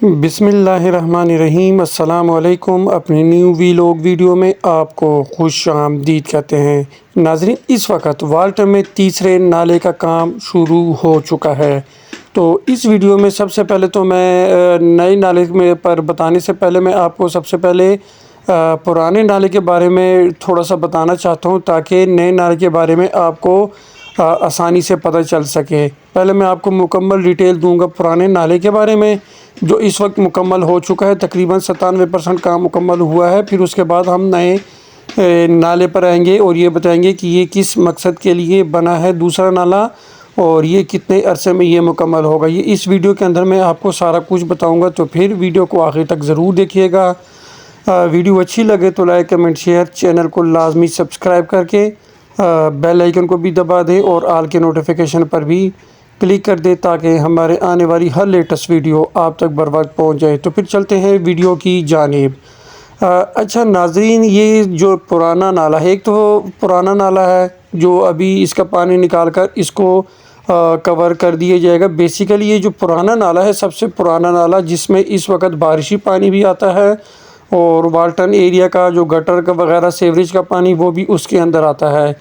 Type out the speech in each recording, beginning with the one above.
बिस्मिल्लाहिर्रहमानिर्रहीम अस्सलामुअलैकुम। अपनी न्यू वीलॉग वीडियो में आपको खुश आमदीद कहते हैं। नाज़रीन, इस वक्त वाल्टर में तीसरे नाले का काम शुरू हो चुका है। तो इस वीडियो में सबसे पहले तो मैं नए नाले में पर बताने से पहले मैं आपको सबसे पहले पुराने नाले के बारे में थोड़ा सा बताना चाहता हूँ, ताकि नए नाले के बारे में आपको आसानी से पता चल सके। पहले मैं आपको मुकम्मल डिटेल दूंगा पुराने नाले के बारे में, जो इस वक्त मुकम्मल हो चुका है। तकरीबन 97% काम मुकम्मल हुआ है। फिर उसके बाद हम नए नाले पर आएंगे और ये बताएंगे कि ये किस मकसद के लिए बना है दूसरा नाला, और ये कितने अरसे में ये मुकम्मल होगा। ये इस वीडियो के अंदर मैं आपको सारा कुछ बताऊंगा, तो फिर वीडियो को आखिर तक ज़रूर देखिएगा। वीडियो अच्छी लगे तो लाइक कमेंट शेयर, चैनल को लाजमी सब्सक्राइब करके बेल आइकन को भी दबा दें और आल के नोटिफिकेशन पर भी क्लिक कर दें, ताकि हमारे आने वाली हर लेटेस्ट वीडियो आप तक बर वक्त पहुँच जाए। तो फिर चलते हैं वीडियो की जानिब। अच्छा नाज़रीन, ये जो पुराना नाला है, एक तो पुराना नाला है जो अभी इसका पानी निकाल कर इसको कवर कर दिया जाएगा। बेसिकली ये जो पुराना नाला है, सबसे पुराना नाला, जिसमें इस वक्त बारिशी पानी भी आता है और वाल्टन एरिया का जो गटर का वगैरह सीवरेज का पानी वो भी उसके अंदर आता है।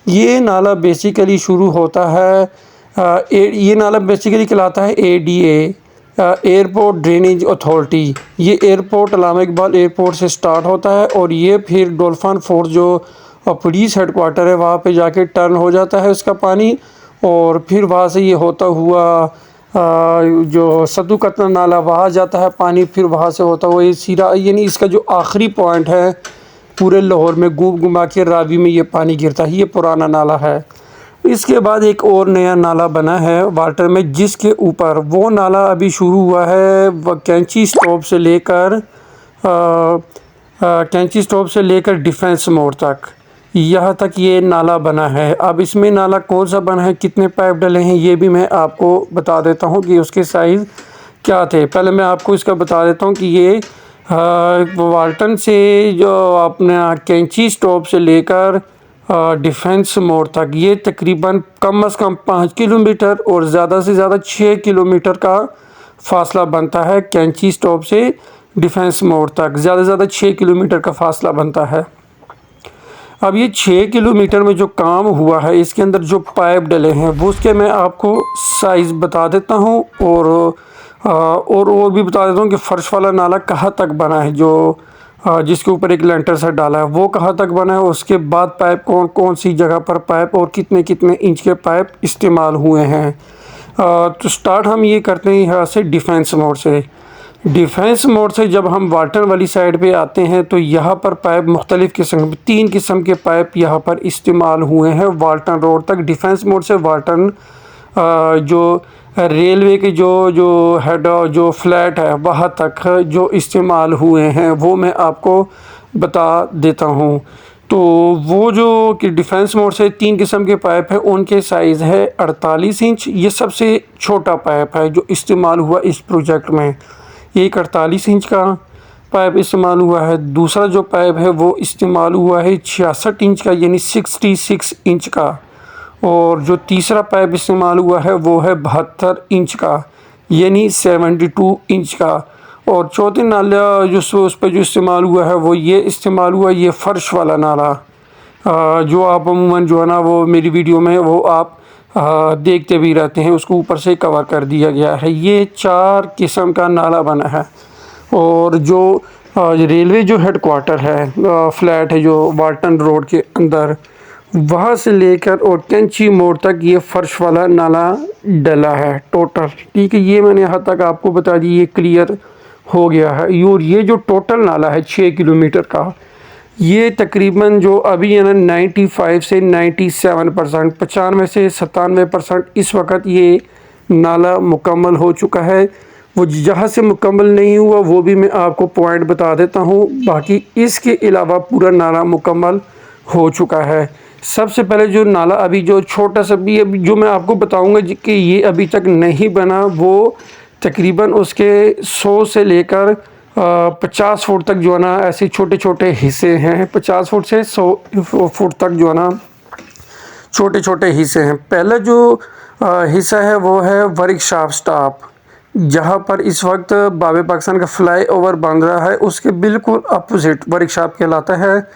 ये नाला बेसिकली शुरू होता है ये नाला बेसिकली कहलाता है ADA, एयरपोर्ट ड्रेनेज अथॉरिटी। ये एयरपोर्ट अल्लामा इकबाल एयरपोर्ट से स्टार्ट होता है और ये फिर डोल्फिन फोर्ट जो पुलिस हेडक्वार्टर है वहाँ पे जाके टर्न हो जाता है उसका पानी, और फिर वहाँ से ये होता हुआ जो सद्दू कतरा नाला वहाँ जाता है पानी। फिर वहाँ से होता हुआ ये सीधा, यानी इसका जो आखिरी पॉइंट है पूरे लाहौर में घूम घुमा के रावी में ये पानी गिरता है। ये पुराना नाला है। इसके बाद एक और नया नाला बना है वाल्टर में, जिसके ऊपर वो नाला अभी शुरू हुआ है। वह कैंची स्टॉप से लेकर डिफेंस मोड़ तक, यहाँ तक ये नाला बना है। अब इसमें नाला कौन सा बना है, कितने पाइप डले हैं, ये भी मैं आपको बता देता हूँ कि उसके साइज़ क्या थे। पहले मैं आपको इसका बता देता हूँ कि ये वाल्टन से जो अपना कैंची स्टॉप से लेकर डिफेंस मोड़ तक, ये तकरीबन कम से कम 5 किलोमीटर और ज़्यादा से ज़्यादा 6 किलोमीटर का फासला बनता है। कैंची स्टॉप से डिफेंस मोड़ तक ज़्यादा से ज़्यादा 6 किलोमीटर का फासला बनता है। अब ये 6 किलोमीटर में जो काम हुआ है, इसके अंदर जो पाइप डले हैं वो उसके मैं आपको साइज़ बता देता हूँ, और भी बता देता हूँ कि फ़र्श वाला नाला कहाँ तक बना है, जो जिसके ऊपर एक लेंटर से डाला है वो कहाँ तक बना है। उसके बाद पाइप कौन कौन सी जगह पर पाइप और कितने कितने इंच के पाइप इस्तेमाल हुए हैं। तो स्टार्ट हम ये करते हैं यहाँ से डिफेंस मोड़ से। डिफेंस मोड़ से जब हम वाल्टन वाली साइड पे आते हैं तो यहाँ पर पाइप मुख्तलिफ़ किस्म, 3 किस्म के पाइप यहाँ पर इस्तेमाल हुए हैं वाल्टन रोड तक। डिफेंस मोड़ से वाल्टन जो रेलवे के जो हेड जो फ्लैट है वहाँ तक जो इस्तेमाल हुए हैं वो मैं आपको बता देता हूँ। तो वो जो कि डिफेंस मोड से 3 किस्म के पाइप है, उनके साइज़ है 48 इंच। ये सबसे छोटा पाइप है जो इस्तेमाल हुआ इस प्रोजेक्ट में। एक 48 इंच का पाइप इस्तेमाल हुआ है। दूसरा जो पाइप है वो इस्तेमाल हुआ है 66 इंच का, यानी 66 इंच का। और जो तीसरा पाइप इस्तेमाल हुआ है वो है 72 इंच का, यानी 72 इंच का। और चौथे नाला जो उस पर जो इस्तेमाल हुआ है वो ये इस्तेमाल हुआ, ये फ़र्श वाला नाला, जो आप अमूमन जो है ना वो मेरी वीडियो में वो आप देखते भी रहते हैं, उसको ऊपर से कवर कर दिया गया है। ये 4 किस्म का नाला बना है। और जो रेलवे जो हेडक्वार्टर है, फ्लैट है जो वाल्टन रोड के अंदर, वहाँ से लेकर और कैंची मोड़ तक ये फ़र्श वाला नाला डला है टोटल। ठीक है, ये मैंने यहाँ तक आपको बता दी, ये क्लियर हो गया है। और ये जो टोटल नाला है 6 किलोमीटर का, ये तकरीबन जो अभी है ना 95 से 97%, 95 से 97% इस वक्त ये नाला मुकम्मल हो चुका है। वो जहाँ से मुकम्मल नहीं हुआ वो भी मैं आपको पॉइंट बता देता हूँ। बाकी इसके अलावा पूरा नाला मुकम्मल हो चुका है। सबसे पहले जो नाला अभी जो छोटा सा भी अभी जो मैं आपको बताऊंगा कि ये अभी तक नहीं बना, वो तकरीबन उसके 100 से लेकर 50 फुट तक जो है ना ऐसे छोटे छोटे हिस्से हैं। 50 फुट से 100 फुट तक जो है ना छोटे छोटे हिस्से हैं। पहला जो हिस्सा है वो है वर्कशॉप स्टाफ, जहाँ पर इस वक्त बाब पाकिस्तान का फ्लाई ओवर बन रहा है उसके बिल्कुल अपोजिट वर्कशॉप कहलाता है,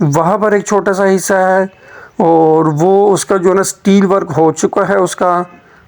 वहाँ पर एक छोटा सा हिस्सा है और वो उसका जो है ना स्टील वर्क हो चुका है उसका,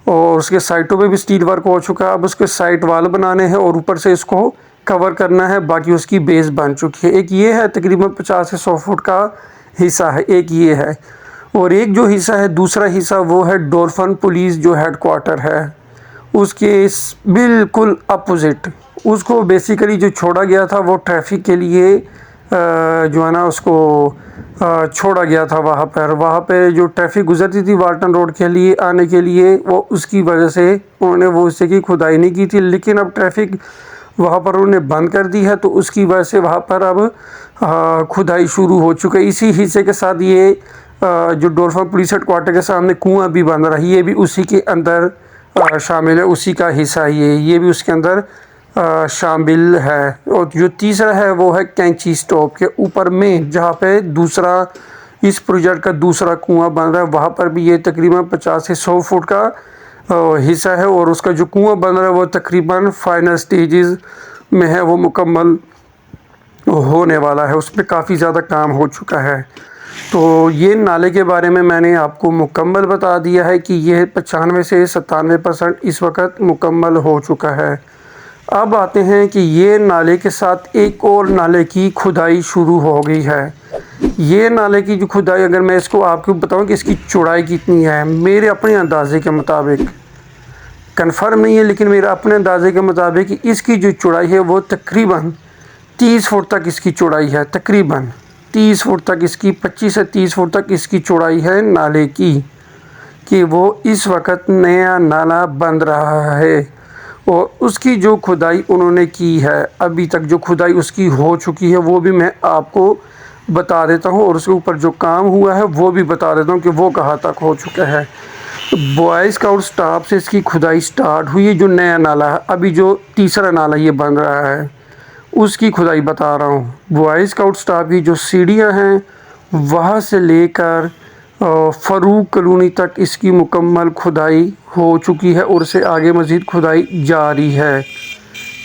और उसके साइटों पे भी स्टील वर्क हो चुका है। अब उसके साइड वाल बनाने हैं और ऊपर से इसको कवर करना है, बाकी उसकी बेस बन चुकी है। एक ये है तकरीबन 50 से 100 फुट का हिस्सा है, एक ये है, और एक जो हिस्सा है दूसरा हिस्सा वो है डॉल्फिन पुलिस जो हेडक्वार्टर है उसके बिल्कुल अपोजिट। उसको बेसिकली जो छोड़ा गया था वो ट्रैफिक के लिए जो है ना उसको छोड़ा गया था वहाँ पर जो ट्रैफिक गुजरती थी वाल्टन रोड के लिए आने के लिए, वो उसकी वजह से उन्होंने वो उससे की खुदाई नहीं की थी। लेकिन अब ट्रैफिक वहाँ पर उन्होंने बंद कर दी है तो उसकी वजह से वहाँ पर अब खुदाई शुरू हो चुकी है। इसी हिस्से के साथ ये जो डॉल्फिन पुलिस हेडक्वार्टर के सामने कुआं भी बन रहा है, ये भी उसी के अंदर शामिल है, उसी का हिस्सा ये भी उसके अंदर शामिल है। और जो तीसरा है वो है कैंची स्टॉप के ऊपर में, जहाँ पे दूसरा इस प्रोजेक्ट का दूसरा कुआं बन रहा है, वहाँ पर भी ये तकरीबन 50 से 100 फुट का हिस्सा है और उसका जो कुआं बन रहा है वो तकरीबन फाइनल स्टेजेस में है, वो मुकम्मल होने वाला है, उस पर काफ़ी ज़्यादा काम हो चुका है। तो ये नाले के बारे में मैंने आपको मुकम्मल बता दिया है कि ये 95 से 97% इस वक्त मुकम्मल हो चुका है। अब आते हैं कि ये नाले के साथ एक और नाले की खुदाई शुरू हो गई है। ये नाले की जो खुदाई, अगर मैं इसको आपको बताऊं कि इसकी चौड़ाई कितनी है, मेरे अपने अंदाजे के मुताबिक, कंफर्म नहीं है लेकिन मेरे अपने अंदाजे के मुताबिक इसकी जो चौड़ाई है वो तकरीबन 30 फुट तक इसकी चौड़ाई है, तकरीबन 30 फुट तक इसकी 25 से 30 फुट तक इसकी चौड़ाई है नाले की, कि वो इस वक्त नया नाला बन रहा है। और उसकी जो खुदाई उन्होंने की है, अभी तक जो खुदाई उसकी हो चुकी है वो भी मैं आपको बता देता हूँ, और उसके ऊपर जो काम हुआ है वो भी बता देता हूँ कि वो कहाँ तक हो चुका है। बॉय स्काउट स्टाफ से इसकी खुदाई स्टार्ट हुई है, जो नया नाला है, अभी जो तीसरा नाला ये बन रहा है उसकी खुदाई बता रहा हूँ। बॉय स्काउट स्टाफ की जो सीढ़ियाँ हैं वहाँ से लेकर फ़ारूक कॉलोनी तक इसकी मुकम्मल खुदाई हो चुकी है और उससे आगे मज़ीद खुदाई जारी है।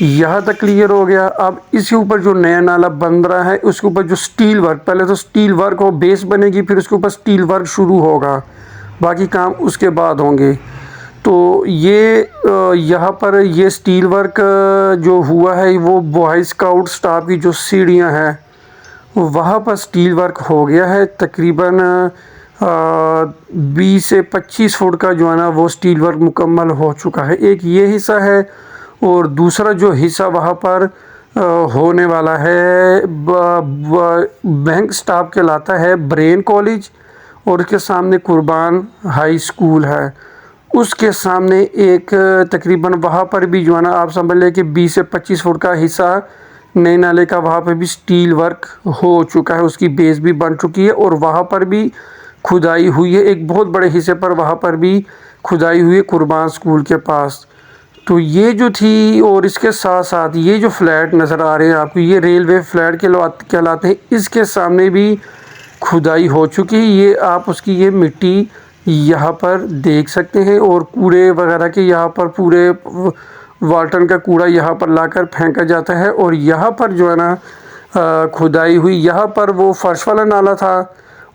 यहाँ तक क्लियर हो गया। अब इसके ऊपर जो नया नाला बन रहा है उसके ऊपर जो स्टील वर्क, पहले तो स्टील वर्क हो, बेस बनेगी, फिर उसके ऊपर स्टील वर्क शुरू होगा, बाकी काम उसके बाद होंगे। तो ये यहाँ पर ये स्टील वर्क जो हुआ है वो बॉय स्काउट स्टाफ की जो सीढ़ियाँ हैं वहाँ पर स्टील वर्क हो गया है, तकरीबन 20 से 25 फुट का जो है ना वो स्टील वर्क मुकम्मल हो चुका है। एक ये हिस्सा है और दूसरा जो हिस्सा वहाँ पर होने वाला है बैंक स्टाफ कहलाता है, ब्रेन कॉलेज, और उसके सामने कुर्बान हाई स्कूल है, उसके सामने एक तकरीबन वहाँ पर भी जो है ना आप समझ लें कि 20 से 25 फुट का हिस्सा नए नाले का, वहाँ पर भी स्टील वर्क हो चुका है, उसकी बेस भी बन चुकी है और वहाँ पर भी खुदाई हुई है। एक बहुत बड़े हिस्से पर वहाँ पर भी खुदाई हुई है कुर्बान स्कूल के पास। तो ये जो थी, और इसके साथ साथ ये जो फ्लैट नज़र आ रहे हैं आपको, ये रेलवे फ्लैट के कहलाते हैं, इसके सामने भी खुदाई हो चुकी है। ये आप उसकी ये मिट्टी यहाँ पर देख सकते हैं, और कूड़े वगैरह के यहाँ पर पूरे वाल्टन का कूड़ा यहाँ पर लाकर फेंका जाता है। और यहाँ पर जो है ना खुदाई हुई, यहाँ पर वो फर्श वाला नाला था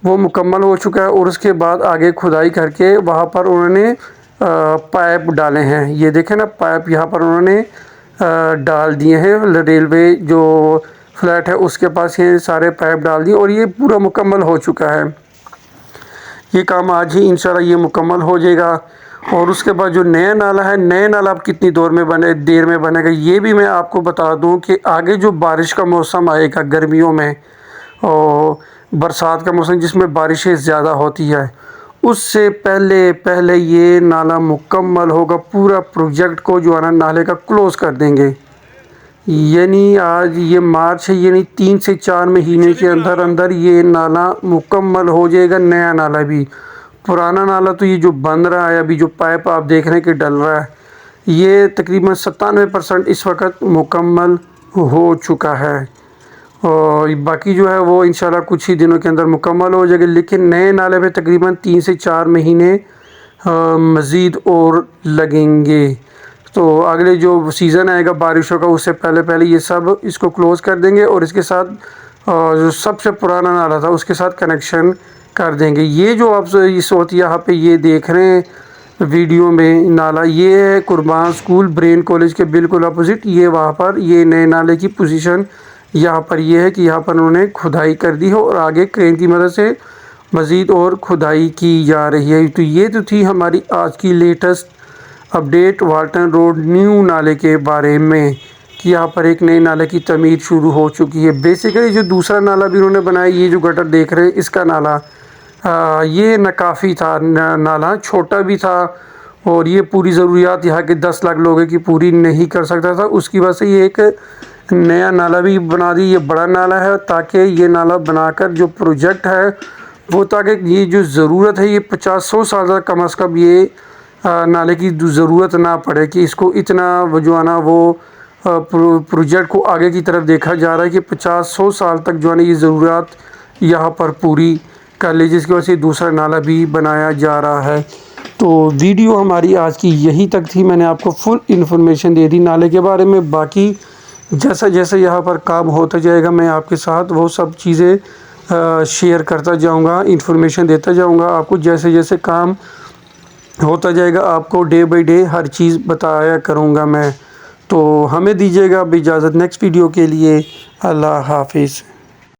वो मुकम्मल हो चुका है, और उसके बाद आगे खुदाई करके वहाँ पर उन्होंने पाइप डाले हैं। ये देखें ना, पाइप यहाँ पर उन्होंने डाल दिए हैं, रेलवे जो फ्लैट है उसके पास ये सारे पाइप डाल दिए और ये पूरा मुकम्मल हो चुका है। ये काम आज ही इंशाल्लाह ये मुकम्मल हो जाएगा। और उसके बाद जो नया नाला है, नया नाला अब कितनी देर में बनेगा ये भी मैं आपको बता दूं कि आगे जो बारिश का मौसम आएगा गर्मियों में और बरसात का मौसम जिसमें बारिशें ज़्यादा होती है, उससे पहले ये नाला मुकम्मल होगा। पूरा प्रोजेक्ट को जो है ना नाले का क्लोज़ कर देंगे, यानी आज ये मार्च है, यानी 3 से 4 महीने के अंदर अंदर ये नाला मुकम्मल हो जाएगा। नया नाला भी, पुराना नाला तो ये जो बन रहा है अभी, जो पाइप आप देख रहे हैं कि डल रहा है, ये तकरीबन 97% इस वक्त मुकम्मल हो चुका है। और बाकी जो है वो इंशाल्लाह कुछ ही दिनों के अंदर मुकम्मल हो जाएगा। लेकिन नए नाले पे तकरीबन 3 से 4 महीने मज़ीद और लगेंगे। तो अगले जो सीज़न आएगा बारिशों का उससे पहले पहले ये सब इसको क्लोज़ कर देंगे और इसके साथ जो सबसे पुराना नाला था उसके साथ कनेक्शन कर देंगे। ये जो आप इस वक्त यहाँ पे ये देख रहे हैं वीडियो में नाला, ये है कुर्बान स्कूल ब्रेन कॉलेज के बिल्कुल अपोजिट। ये वहाँ पर ये नए नाले की पोजीशन यहाँ पर ये है कि यहाँ पर उन्होंने खुदाई कर दी है और आगे क्रेन की मदद से मज़ीद और खुदाई की जा रही है। तो ये तो थी हमारी आज की latest update Walton road new नाले के बारे में कि यहाँ पर एक नए नाले की तमीर शुरू हो चुकी है। बेसिकली जो दूसरा नाला भी उन्होंने बनाया, ये जो गटर देख रहे हैं इसका नाला ये नाकाफ़ी था, नाला छोटा भी था और ये पूरी ज़रूरियात यहाँ के 10 लाख लोगों की पूरी नहीं कर सकता था। उसकी वजह से ये एक नया नाला भी बना दी, ये बड़ा नाला है ताकि ये नाला बनाकर जो प्रोजेक्ट है वो, ताकि ये जो ज़रूरत है ये 50-100 साल तक कम अज़ कम ये नाले की ज़रूरत ना पड़े कि इसको इतना वो जो है ना वो प्रोजेक्ट को आगे की तरफ देखा जा रहा है कि 50-100 साल तक जो है ना ये ज़रूरत यहाँ पर पूरी कर ली, जिसकी वजह से दूसरा नाला भी बनाया जा रहा है। तो वीडियो हमारी आज की यही तक थी, मैंने आपको फुल इन्फॉर्मेशन दे दी नाले के बारे में। बाकी जैसे जैसे यहाँ पर काम होता जाएगा मैं आपके साथ वो सब चीज़ें शेयर करता जाऊँगा, इन्फॉर्मेशन देता जाऊँगा आपको। जैसे जैसे काम होता जाएगा आपको डे बाय डे हर चीज़ बताया करूँगा मैं। तो हमें दीजिएगा अब इजाज़त नेक्स्ट वीडियो के लिए। अल्लाह हाफिज़।